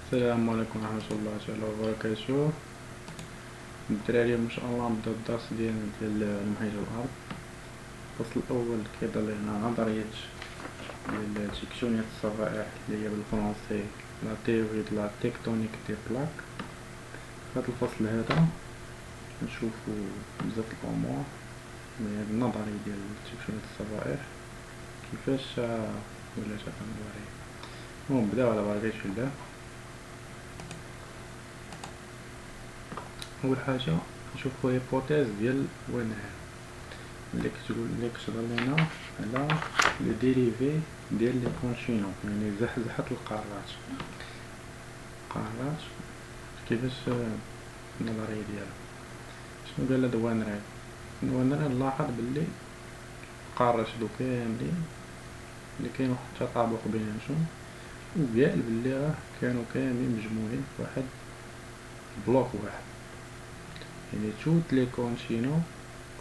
السلام عليكم ورحمة الله تعالى وبركاته. الدراري ما شاء الله نبداو الدرس ديال المحيط الأرض. الفصل الأول كيهضر لنا نظرية ديال تكتونية الصفائح اللي هي بالفرنسي لا تيوري دو لا تيكتونيك دي بلاك. في هذا الفصل هذا نشوفو بزاف الأمور من النظرية ديال تكتونية الصفائح كيفاش ولات كنوري. نبداو على بركة الله. اول حاجه نشوفوا هيبوتيز ديال وينهر اللي كتهضر لنا على لي ديريفي ديال لي كونتينو، يعني زحزحه القارات. كيفاش النظريه ديالها. شنو قال هذا وينهر لاحظ باللي القارات هادو كاملين اللي كاين واحد التطابق بيناتهم، وقال باللي راه كانوا كاملين مجموعين في واحد بلوك واحد، يعني توت لي كونتينو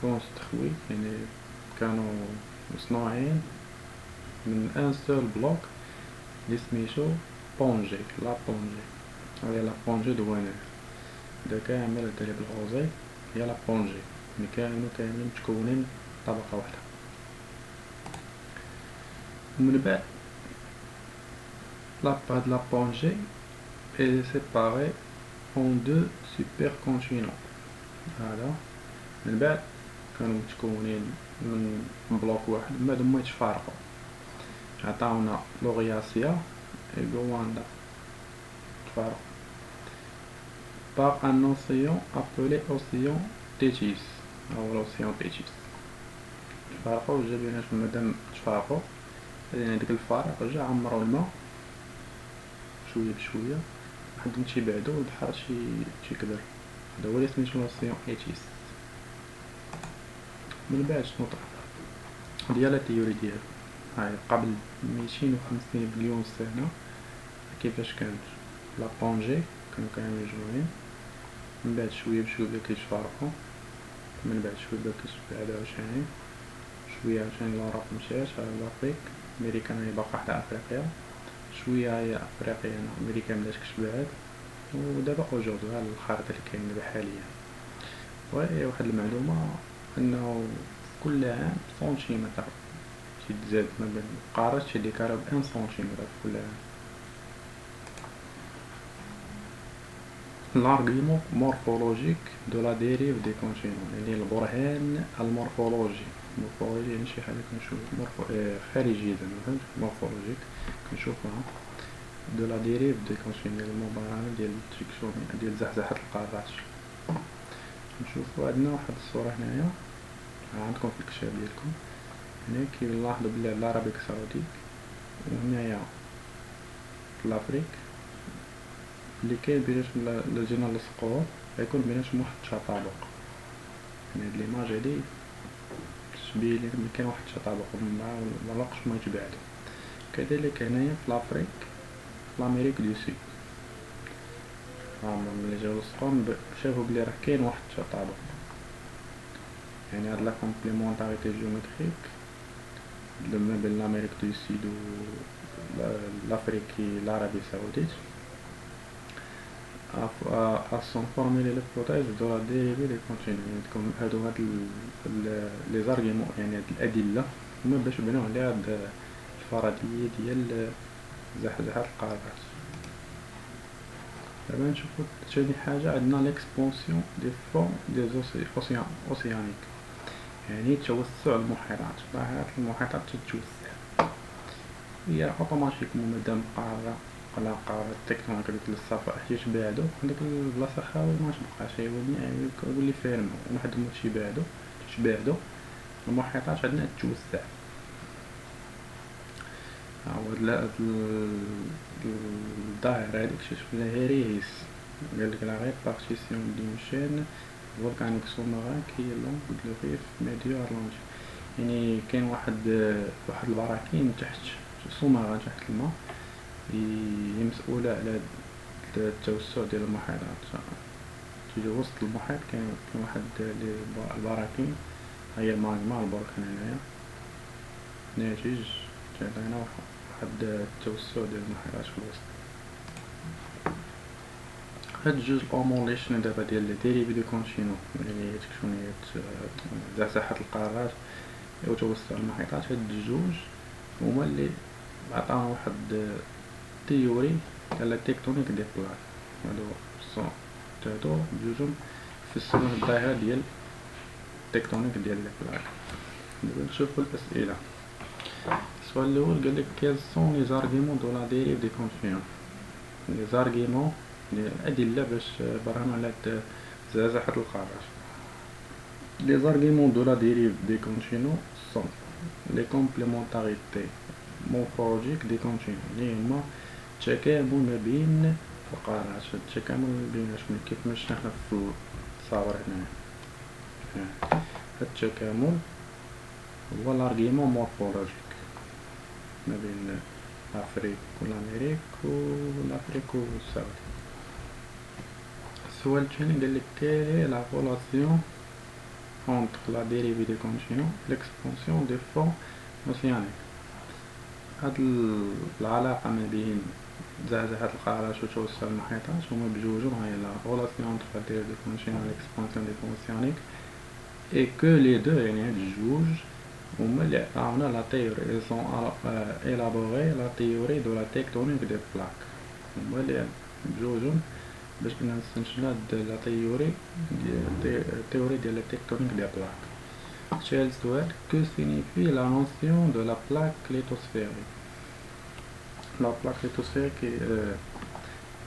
كونستخوي، يعني كانوا مصنوعين من ان سول بلوك اللي سميتو بونجي. لا بونجي هي لا بونجي دو وينهر. دا كامل الدراري بالغوزي هي لا بونجي، يعني كانوا كاملين متكونين طبقة واحدة. ومن بعد هاد لا بونجي est séparée en deux super continents. هذا من بعد كانوا متكونين من بلوك واحد، من بعد هما يتفارقوا. عطاونا لوغياسيا et غواندا تفارقوا par un océan appelé océan Tétis أو l'océan Tétis. تفارقوا جا بيناتهم، مادام تفارقوا يعني هاداك الفارق جا عمرو الماء شوية بشوية لحد ما تيبعدو البحر تيكبر. هذا هو اللي سميتو l'océan Tétis. من بعد شنو طرا ديال لا تيوري ديالو. هاي قبل 250 مليون سنة كيفاش كانت لا بونجي، كانوا مجموعين، من بعد شوية بشوية بداو كيتفارقوا، من بعد شوية بداو كيتبعدو عاوتاني، شوية عاوتاني لوروب مشات على لافريك، أمريكا هي باقا حدا أفريقيا، شوية هي أفريقيا أمريكا بدات كتبعد، ودابا أوجوردي ها الخريطة اللي كاين دابا حاليا. واحد المعلومة أنه كل عام سنتيمتر تزاد ما بين القارات تيديكارا بان سنتيمتر في كل عام. l'argument morphologique de la dérive des continents، يعني البرهان المورفولوجي يعني شي حاجة كنشوف خارجية زعما مورفولوجيك كنشوفها de la dérive des continents، المبارنة ديال التكتونية ديال زحزحة القارات. نشوفو عندنا واحد الصورة هنايا عندكم في الكتاب ديالكم، هنا كيلاحظوا بلي العربيك السعودي وهنايا لافريك اللي كاين بيناتهم لجينا للصقور غيكون بيناتهم واحد التطابق. يعني هاد ليماج هادي تشبيه لي ملي كاين واحد التطابق ملقش ما يتبعدو. كذلك هنايا في لافريك في لامريك دو سود ملي جاو للصقور شافو بلي راه كاين واحد التطابق. يعني هاد لا كومبليمونطاريتي جيومتريك ما بين لامريك دو سود و l'Afrique l'Arabie Saoudite a sont formulé l'hypothèse de la dérivée des continents. comme هادو هاد لي زارغيمون، يعني هاد الأدلة هما باش بناو على هاد الفرضية ديال زحزحة القارات. دابا نشوفو تاني حاجة عندنا ليكسبونسيون دي فون دي اوسيانيك، يعني توسع المحيطات. المحيطات تتوسع هي اوتوماتيكمون مادام قارة تكتونيك ديك الصفائح تيتباعدو، هاديك البلاصة خاوية متبقاش، يولي فارمة واحد ما تيتباعدو المحيطات عندنا تتوسع. هاد الظاهرة هادي اكتشفها هيريس، قالك لا ريبارتيسيون دون شين فولكانيك سوماران كي لونغ دو ريف ميديو ارلونجي، يعني كاين واحد البراكين تحت سوماران تحت الماء هي مسؤولة على التوسع ديال المحيطات. تيجي وسط المحيط كاين واحد البراكين هي الماغما البركان هنايا ناتج تعطينا واحد التوسع ديال المحيطات في الوسط. هاد الجوج الامور اللي شفنا دابا ديال لي ديريفي دو كونتينو يعني تكشونيات زحزحة القارات وتوسع المحيطات، هاد الجوج هما اللي عطاونا واحد تيوري ديال لا تيكتونيك دي بلاك. هادو بجوجهم فسروا الظاهرة ديال التكتونيك ديال لي بلاك. دابا نشوفو الاسئلة. السؤال الاول قالك كيل سون لي زارغيمون دو لا ديريف دي كونتينو، لي زارغيمون الادلة باش برهنوا على زحزحة القارات. Les arguments de la dérive des continus sont les complémentarités morphologiques des continus اللي هما التكامل ما بين القارات. التكامل ما بين كيف ما شفنا حنا في التصاور هنايا. هاد التكامل هو الارغيمون مورفولوجيك ما بين افريك والامريك والافريك والسعودية. السؤال الثاني قالك كاين لا ريلاسيون entre la dérivée des continus et l'expansion des fonds océaniques. هاد العلاقة ما بين زحزحة القارات وتوسع المحيطات هما بجوجهم هي la relation entre la dérivée des continus et l'expansion des fonds océaniques et que les deux يعني هاد الجوج هما اللي عطاونا لا تيوري ils ont élaboré la théorie de la tectonique des plaques. هما اللي بجوجهم باش كنا نستنتجنا لا تيوري ديال لا تيكتونيك ديال بلاك. السؤال السؤال كو سينيفي لا نوسيون دو لا بلاك ليتوسفيريك. لا بلاك ليتوسفيريك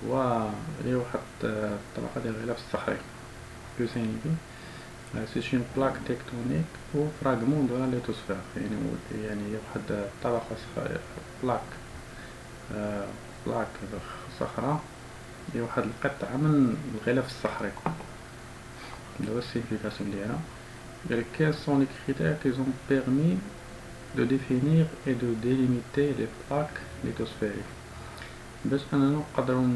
هو هي واحد الطبقة ديال الغلاف الصخري. كو سينيفي سي اون بلاك تيكتونيك او فراغمون دو لا ليتوسفير يعني هي واحد الطبقة صخرية بلاك صخرة هي واحد القطعة من الغلاف الصخري. دابا السينيفيكاسيون ديالها قالك quels sont les critères qui ont permis de définir et de délimiter les plaques lithosphériques باش اننا نقدروا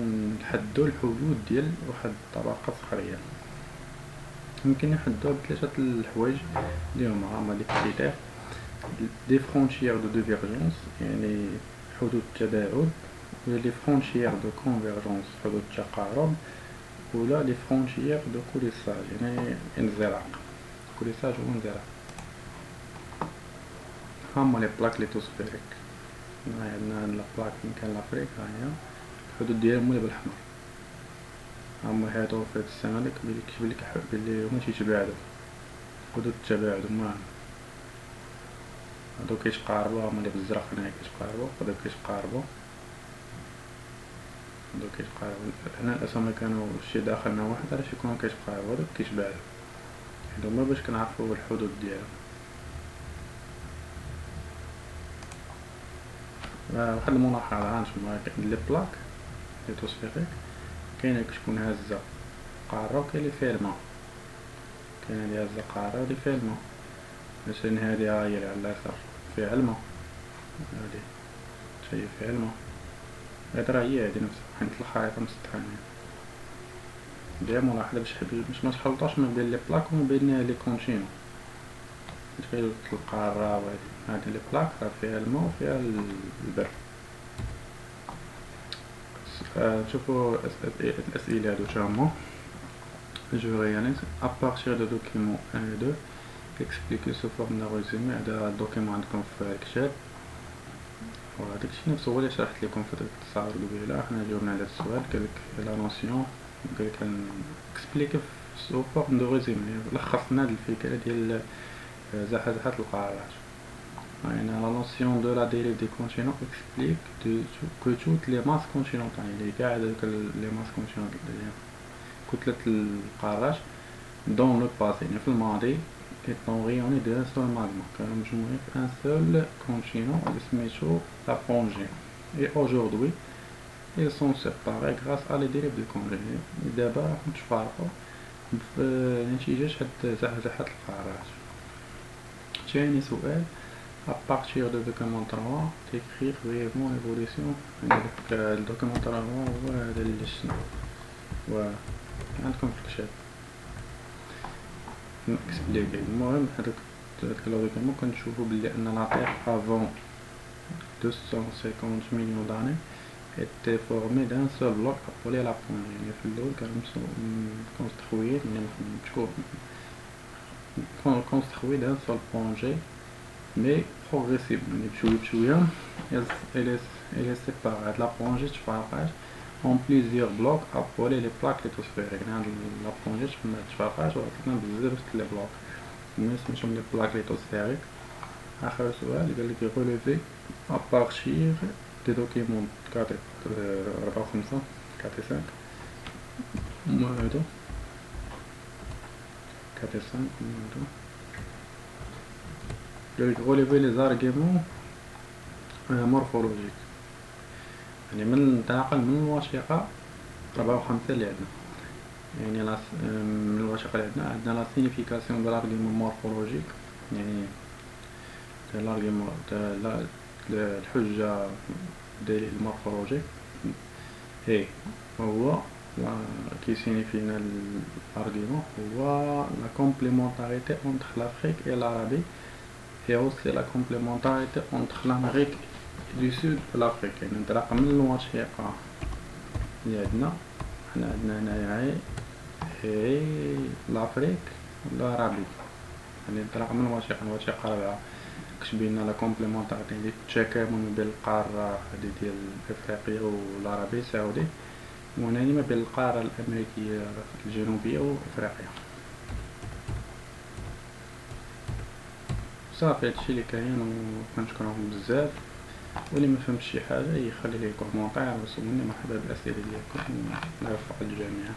نحددوا الحدود ديال واحد الطبقة صخرية. يمكن نحددوها بثلاثة الحوايج اللي هما لي كريتير دي فرونشيير دو ديفيرجونس يعني حدود التباعد، ولا لي فرونشيير دو كونفيرجونس حدود التقارب، ولا لي فرونشيير دو كوليساج يعني انزلاق. كوليساج هو انزلاق. هما لي بلاك ليتوسفيريك. عندنا لا بلاك من كان لافريك ها هي الحدود ديالهم اللي بالأحمر. هما هادو في هاد السنة كيكتب لك بلي هما تيتباعدو حدود التباعد هما هادو كيتقاربو، هما اللي بالزرق هنايا كيتقاربو، هادو كيتقاربو، هادو كيتقاربو. هنا الأسامي كانوا شي داخلنا واحد علاش يكونوا كيتقاربو، هادو كيتباعدو. هادو هما باش كنعرفو الحدود ديالهم. واحد الملاحظة هانتوما كاين لي بلاك ليتوسفيريك كاينة كتكون هازة قارة وكاين لي فيها الماء. كاين هادي هازة قارة وهادي فيها الماء. مثلا هادي ها هي اللي على اليسار فيها الماء، هادي حتى هي فيها الماء. هاد راه هي هادي نفسها حيت الخريطة مسطحة. دير ملاحظة باش متخلطوش ما بين لي بلاك وما بين لي كونتينو. تخيلو القارة هادي لي بلاك راه فيها الماء وفيها البر. نشوفو الأسئلة هادو تاهما. Je réalise à partir de documents 1 et 2 expliquer sous forme de résumé هذا الدوكيمون عندكم في الكتاب. وهداكشي نفس هو اللي شرحت لكم في التصاور قبيله. حنا جاوبنا على هاد السؤال قالك لا نوسيون قالك اكسبليكي سو فورم دو ريزومي لخصنا هاد الفكرة ديال زحزحة القارات. يعني la notion de la dérive des continents explique que toutes les masses continentales يعني كاع هادوك لي ماس كونتينونتال كتلة القارات dans le passé يعني في الماضي étant rayonnés d'un seul magma كانوا مجموعين في un seul continent اللي سميتو la Pangée. et aujourd'hui ils sont séparés grâce à la dérive des continents. دابا راهم تفارقوا بنتيجة هاد زحزحة القارات. ثاني سؤال à partir de document 3 décrire brièvement l'évolution. le document 3 هو هذا اللي شفنا عندكم في الكتاب اكسبليكي. المهم هذاك الدوكيمون كنشوفو بلي ان لا تير افون 250 مليون داني était formé d'un seul bloc appelé la plongée. يعني في الأول كانوا construire construit d'un seul plongée mais progressivement بشوية بشوية elle est séparée de la plongée تفرقات en plusieurs blocs appelés les plaques lithosphériques. يعني la plongée تفرقات وعطينا بزاف لي بلوك هما سميتهم لي plaques lithosphériques. آخر سؤال قالك relevé à partir des documents 4 4 و 5 4 و 5 هما هادو 4 و 5 هما هادو. قالك relever les arguments morphologiques يعني من انطلاقا من الوثيقة 4 و 5 اللي عندنا. يعني من الوثيقة اللي عندنا لا signification de l'argument morphologique يعني l'argument الحجة ديال المورفولوجيك هي هو كي سينيفينا l'argument هو la complémentarité entre l'Afrique et l'Arabie et aussi la complémentarité entre l'Amérique du Sud et l'Afrique. يعني انطلاقا من الوثيقة اللي عندنا حنا عندنا هنايا هي l'Afrique والعربي. يعني انطلاقا من الوثيقة الرابعة كتبين لا كومبليمونتاريتي اللي التكامل بين القارة هادي ديال افريقيا والعربية السعودي وهناني ما بين القارة الامريكية الجنوبية وافريقيا. صافي هادشي اللي كاين وكنشكركم بزاف واللي ما فهمش شي حاجة يخلي لي كومونطير ويسولني. مرحبا بالاسئلة ديالكم ونرفق الجميع.